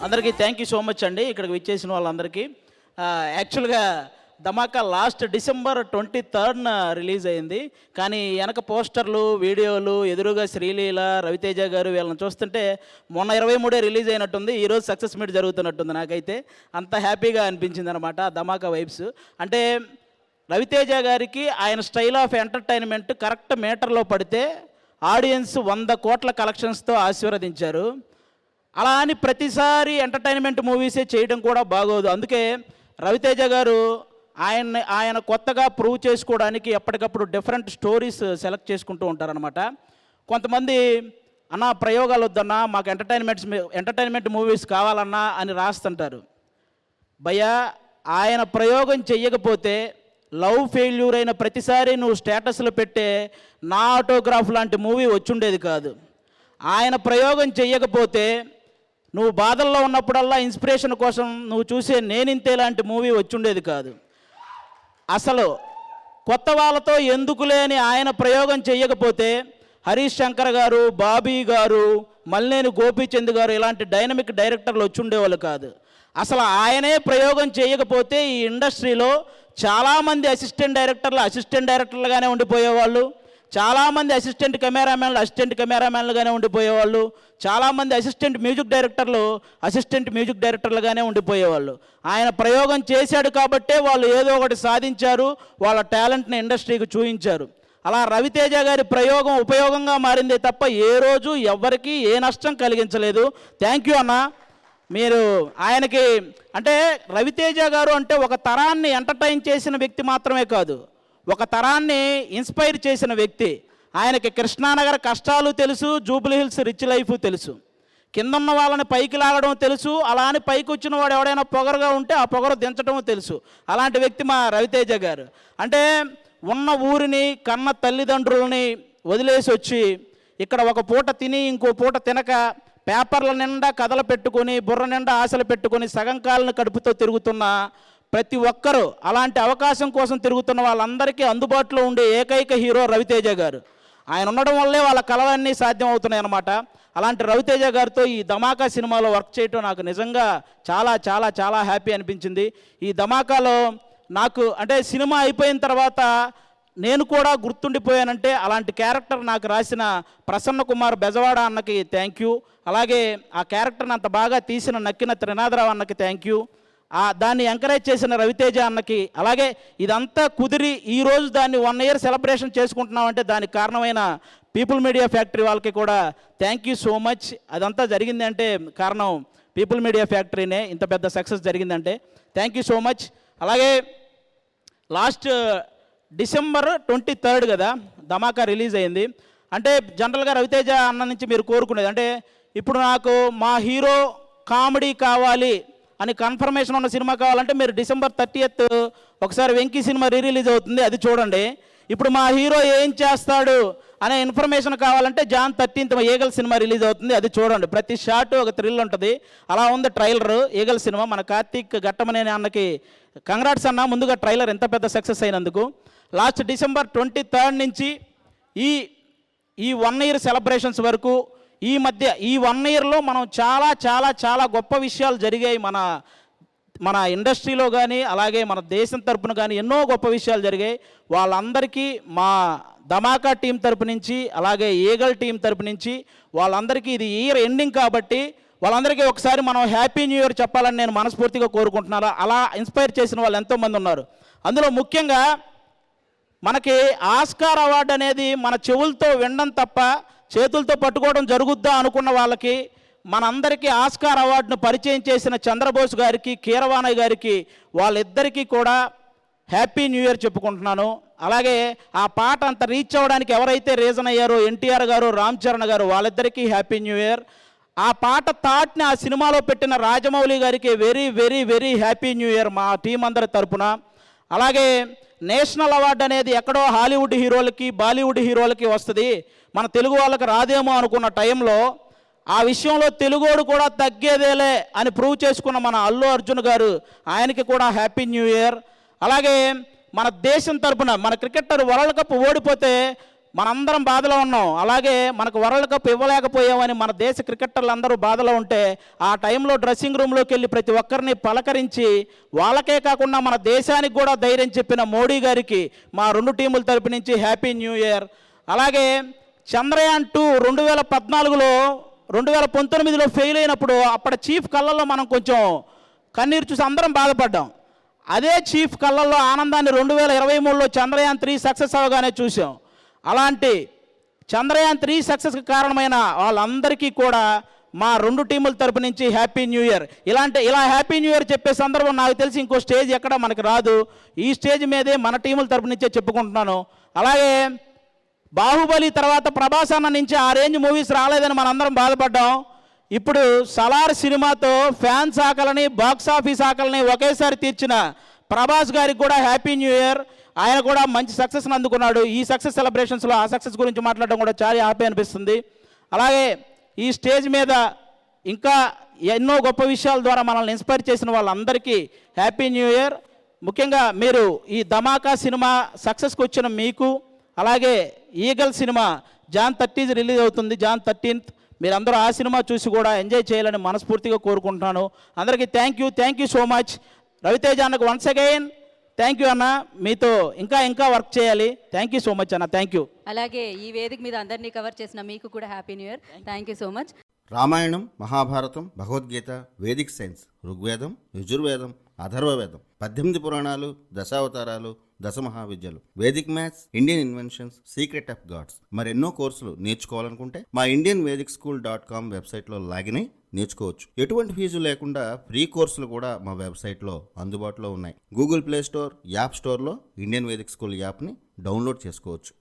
అందరికీ thank you so much అండి ఇక్కడికి విచ్చేసిన వాళ్ళందరికీ. యాక్చువల్గా ధమాకా లాస్ట్ డిసెంబర్ 23న రిలీజ్ అయింది. కానీ వెనక పోస్టర్లు వీడియోలు ఎదురుగా శ్రీలీల రవితేజ గారు వీళ్ళని చూస్తుంటే మొన్న 23 రిలీజ్ అయినట్టుంది, ఈరోజు సక్సెస్ మీట్ జరుగుతున్నట్టుంది. నాకైతే అంత హ్యాపీగా అనిపించింది అనమాట ధమాకా వైబ్స్. అంటే రవితేజ గారికి ఆయన స్టైల్ ఆఫ్ ఎంటర్టైన్మెంట్ కరెక్ట్ మీటర్లో పడితే ఆడియన్స్ 100 కోట్ల కలెక్షన్స్తో ఆశీర్వదించారు. అలా అని ప్రతిసారి ఎంటర్టైన్మెంట్ మూవీసే చేయడం కూడా బాగోదు. అందుకే రవితేజ గారు ఆయన కొత్తగా ప్రూవ్ చేసుకోవడానికి ఎప్పటికప్పుడు డిఫరెంట్ స్టోరీస్ సెలెక్ట్ చేసుకుంటూ ఉంటారనమాట. కొంతమంది అన్న ప్రయోగాలు వద్దన్నా, మాకు ఎంటర్టైన్మెంట్ మూవీస్ కావాలన్నా అని రాస్తుంటారు. భయ్యా, ఆయన ప్రయోగం చెయ్యకపోతే లవ్ ఫెయిల్యూర్ అయిన ప్రతిసారి నువ్వు స్టేటస్లో పెట్టే నా ఆటోగ్రాఫ్ లాంటి మూవీ వచ్చుండేది కాదు. ఆయన ప్రయోగం చెయ్యకపోతే నువ్వు బాధల్లో ఉన్నప్పుడల్లా ఇన్స్పిరేషన్ కోసం నువ్వు చూసే నేనింతే లాంటి మూవీ వచ్చుండేది కాదు. అసలు కొత్త వాళ్ళతో ఎందుకు లేని ఆయన ప్రయోగం చెయ్యకపోతే హరీష్ శంకర్ గారు, బాబీ గారు, మల్లేని గోపీచంద్ గారు ఇలాంటి డైనమిక్ డైరెక్టర్లు వచ్చుండేవాళ్ళు కాదు. అసలు ఆయనే ప్రయోగం చేయకపోతే ఈ ఇండస్ట్రీలో చాలామంది అసిస్టెంట్ డైరెక్టర్లుగానే ఉండిపోయేవాళ్ళు, చాలామంది అసిస్టెంట్ కెమెరామ్యాన్లుగానే ఉండిపోయేవాళ్ళు, చాలామంది అసిస్టెంట్ మ్యూజిక్ డైరెక్టర్లుగానే ఉండిపోయేవాళ్ళు. ఆయన ప్రయోగం చేశాడు కాబట్టే వాళ్ళు ఏదో ఒకటి సాధించారు, వాళ్ళ టాలెంట్ని ఇండస్ట్రీకి చూపించారు. అలా రవితేజ గారి ప్రయోగం ఉపయోగంగా మారిందే తప్ప ఏ రోజు ఎవరికి ఏ నష్టం కలిగించలేదు. థ్యాంక్ యూ అన్న. మీరు ఆయనకి అంటే రవితేజ గారు అంటే ఒక తరాన్ని ఎంటర్టైన్ చేసిన వ్యక్తి మాత్రమే కాదు, ఒక తరాన్ని ఇన్స్పైర్ చేసిన వ్యక్తి. ఆయనకి కృష్ణానగర్ కష్టాలు తెలుసు, జూబ్లీ హిల్స్ రిచ్ లైఫ్ తెలుసు, కిందన్న వాళ్ళని పైకి లాగడం తెలుసు, అలా అని పైకి వచ్చిన వాడు ఎవడైనా పొగరుగా ఉంటే ఆ పొగరు దించడం తెలుసు. అలాంటి వ్యక్తి మా రవితేజ గారు. అంటే ఉన్న ఊరిని కన్న తల్లిదండ్రులని వదిలేసి వచ్చి ఇక్కడ ఒక పూట తిని ఇంకో పూట తినక పేపర్ల నిండా కథలు పెట్టుకొని బుర్ర నిండా ఆశలు పెట్టుకొని సగం కాలను కడుపుతో తిరుగుతున్న ప్రతి ఒక్కరూ, అలాంటి అవకాశం కోసం తిరుగుతున్న వాళ్ళందరికీ అందుబాటులో ఉండే ఏకైక హీరో రవితేజ గారు. ఆయన ఉండడం వల్లే వాళ్ళ కళలన్నీ సాధ్యం అవుతున్నాయి అన్నమాట. అలాంటి రవితేజ గారితో ఈ ధమాకా సినిమాలో వర్క్ చేయటం నాకు నిజంగా చాలా చాలా చాలా హ్యాపీ అనిపించింది. ఈ ధమాకాలో నాకు అంటే సినిమా అయిపోయిన తర్వాత నేను కూడా గుర్తుండిపోయానంటే అలాంటి క్యారెక్టర్ నాకు రాసిన ప్రసన్న కుమార్ బెజవాడ అన్నకి థ్యాంక్ యూ. అలాగే ఆ క్యారెక్టర్ని అంత బాగా తీసిన నక్కిన త్రినాథరావు అన్నకి థ్యాంక్ యూ. దాన్ని ఎంకరేజ్ చేసిన రవితేజ అన్నకి, అలాగే ఇదంతా కుదిరి ఈరోజు దాన్ని 1 year సెలబ్రేషన్ చేసుకుంటున్నామంటే దానికి కారణమైన పీపుల్ మీడియా ఫ్యాక్టరీ వాళ్ళకి కూడా థ్యాంక్ యూ సో మచ్. అదంతా జరిగింది అంటే కారణం పీపుల్ మీడియా ఫ్యాక్టరీనే, ఇంత పెద్ద సక్సెస్ జరిగిందంటే థ్యాంక్ యూ సో మచ్. అలాగే లాస్ట్ డిసెంబర్ 23 కదా ధమాకా రిలీజ్ అయింది. అంటే జనరల్గా రవితేజ అన్న నుంచి మీరు కోరుకునేది అంటే ఇప్పుడు నాకు మా హీరో కామెడీ కావాలి అని కన్ఫర్మేషన్ ఉన్న సినిమా కావాలంటే మీరు డిసెంబర్ 30th ఒకసారి వెంకీ సినిమా రిలీజ్ అవుతుంది, అది చూడండి. ఇప్పుడు మా హీరో ఏం చేస్తాడు అనే ఇన్ఫర్మేషన్ కావాలంటే John 13th eagle cinema release అవుతుంది, అది చూడండి. ప్రతి షాట్ ఒక థ్రిల్ ఉంటుంది. అలా ఉంది ట్రైలర్ ఈగల్ సినిమా. మన కార్తీక్ ఘట్టమనేని అన్నకి కంగ్రాట్స్ అన్న, ముందుగా ట్రైలర్ ఎంత పెద్ద సక్సెస్ అయినందుకు. లాస్ట్ డిసెంబర్ 23 నుంచి ఈ 1 year సెలబ్రేషన్స్ వరకు ఈ మధ్య ఈ 1 yearలో మనం చాలా చాలా చాలా గొప్ప విషయాలు జరిగాయి మన ఇండస్ట్రీలో కానీ అలాగే మన దేశం తరపున కానీ ఎన్నో గొప్ప విషయాలు జరిగాయి. వాళ్ళందరికీ మా ధమాకా టీం తరపు నుంచి అలాగే ఈగల్ టీం తరపు నుంచి వాళ్ళందరికీ ఇది ఇయర్ ఎండింగ్ కాబట్టి వాళ్ళందరికీ ఒకసారి మనం హ్యాపీ న్యూ ఇయర్ చెప్పాలని నేను మనస్ఫూర్తిగా కోరుకుంటున్నాను. అలా ఇన్స్పైర్ చేసిన వాళ్ళు ఎంతోమంది ఉన్నారు. అందులో ముఖ్యంగా మనకి ఆస్కార్ అవార్డు అనేది మన చెవులతో వినడం తప్ప చేతులతో పట్టుకోవడం జరుగుద్దా అనుకున్న వాళ్ళకి మనందరికీ ఆస్కార్ అవార్డును పరిచయం చేసిన చంద్రబోస్ గారికి, కీరవాణి గారికి వాళ్ళిద్దరికీ కూడా హ్యాపీ న్యూ ఇయర్ చెప్పుకుంటున్నాను. అలాగే ఆ పాట అంత రీచ్ అవ్వడానికి ఎవరైతే రీజన్ అయ్యారో ఎన్టీఆర్ గారు, రామ్ చరణ్ గారు, వాళ్ళిద్దరికీ హ్యాపీ న్యూ ఇయర్. ఆ పాట థాట్ని ఆ సినిమాలో పెట్టిన రాజమౌళి గారికి very very very happy new year మా టీం అందరి తరపున. అలాగే నేషనల్ అవార్డు అనేది ఎక్కడో హాలీవుడ్ హీరోలకి బాలీవుడ్ హీరోలకి వస్తుంది, మన తెలుగు వాళ్ళకి రాదేమో అనుకున్న టైంలో ఆ విషయంలో తెలుగోడు కూడా తగ్గేదేలే అని ప్రూవ్ చేసుకున్న మన అల్లు అర్జున్ గారు, ఆయనకి కూడా హ్యాపీ న్యూ ఇయర్. అలాగే మన దేశం తరపున మన క్రికెటర్ వరల్డ్ కప్ ఓడిపోతే మనందరం బాధలో ఉన్నాం. అలాగే మనకు వరల్డ్ కప్ ఇవ్వలేకపోయామని మన దేశ క్రికెటర్లు అందరూ బాధలో ఉంటే ఆ టైంలో డ్రెస్సింగ్ రూమ్లోకి వెళ్ళి ప్రతి ఒక్కరిని పలకరించి వాళ్ళకే కాకుండా మన దేశానికి కూడా ధైర్యం చెప్పిన మోడీ గారికి మా 2 టీముల తరపు నుంచి హ్యాపీ న్యూ ఇయర్. అలాగే చంద్రయాన్ 2 2014లో 2019లో ఫెయిల్ అయినప్పుడు అప్పటి చీఫ్ కళ్ళల్లో మనం కొంచెం కన్నీరు చూసి అందరం బాధపడ్డాం. అదే చీఫ్ కళ్ళల్లో ఆనందాన్ని 2023లో చంద్రయాన్ 3 సక్సెస్ అవగానే చూసాం. అలాంటి చంద్రయాన్ 3 సక్సెస్కి కారణమైన వాళ్ళందరికీ కూడా మా 2 టీముల తరపు నుంచి హ్యాపీ న్యూ ఇయర్. ఇలా హ్యాపీ న్యూ ఇయర్ చెప్పే సందర్భం నాకు తెలిసి ఇంకో స్టేజ్ ఎక్కడ మనకి రాదు. ఈ స్టేజ్ మీదే మన టీముల తరపు నుంచే చెప్పుకుంటున్నాను. అలాగే బాహుబలి తర్వాత ప్రభాస్ అన్న నుంచి ఆ రేంజ్ మూవీస్ రాలేదని మనందరం బాధపడ్డాం. ఇప్పుడు సలార్ సినిమాతో ఫ్యాన్స్ ఆకలిని బాక్స్ ఆఫీస్ ఆకలిని ఒకేసారి తీర్చిన ప్రభాస్ గారికి కూడా హ్యాపీ న్యూ ఇయర్. ఆయన కూడా మంచి సక్సెస్ని అందుకున్నాడు. ఈ సక్సెస్ సెలబ్రేషన్స్లో ఆ సక్సెస్ గురించి మాట్లాడడం కూడా చాలా హ్యాపీ అనిపిస్తుంది. అలాగే ఈ స్టేజ్ మీద ఇంకా ఎన్నో గొప్ప విషయాల ద్వారా మనల్ని ఇన్స్పైర్ చేసిన వాళ్ళందరికీ హ్యాపీ న్యూ ఇయర్. ముఖ్యంగా మీరు ఈ ధమాకా సినిమా సక్సెస్కి వచ్చిన మీకు, అలాగే ఈగల్ సినిమా జాన్ 30 రిలీజ్ అవుతుంది, జాన్ 13th. మీరందరూ ఆ సినిమా చూసి కూడా ఎంజాయ్ చేయాలని మనస్ఫూర్తిగా కోరుకుంటున్నాను. అందరికీ thank you so much. Raviteja అన్నకు వన్స్ అగైన్ థ్యాంక్ యూ అన్న. మీతో ఇంకా వర్క్ చేయాలి. థ్యాంక్ యూ సో మచ్ అన్న. Thank you. అలాగే ఈ వేదిక మీద అందరినీ కవర్ చేసిన మీకు కూడా happy new year. Thank you so much. Ramayanam, Mahabharatam, Bhagavadgita, Vedic science, Rigvedam, Yajurvedam, Atharvavedam, 18 పురాణాలు, దశావతారాలు, 10 మహావిద్యలు, Vedic maths, Indian inventions, secret of gods, మరెన్నో కోర్సులు నేర్చుకోవాలనుకుంటే మా indianvedicSchool.com వెబ్సైట్లో లాగిన్ అయి నేర్చుకోవచ్చు. ఎటువంటి ఫీజు లేకుండా ఫ్రీ కోర్సులు కూడా మా వెబ్సైట్లో అందుబాటులో ఉన్నాయి. గూగుల్ ప్లే స్టోర్, యాప్ స్టోర్లో ఇండియన్ వేదిక్ స్కూల్ యాప్ని డౌన్లోడ్ చేసుకోవచ్చు.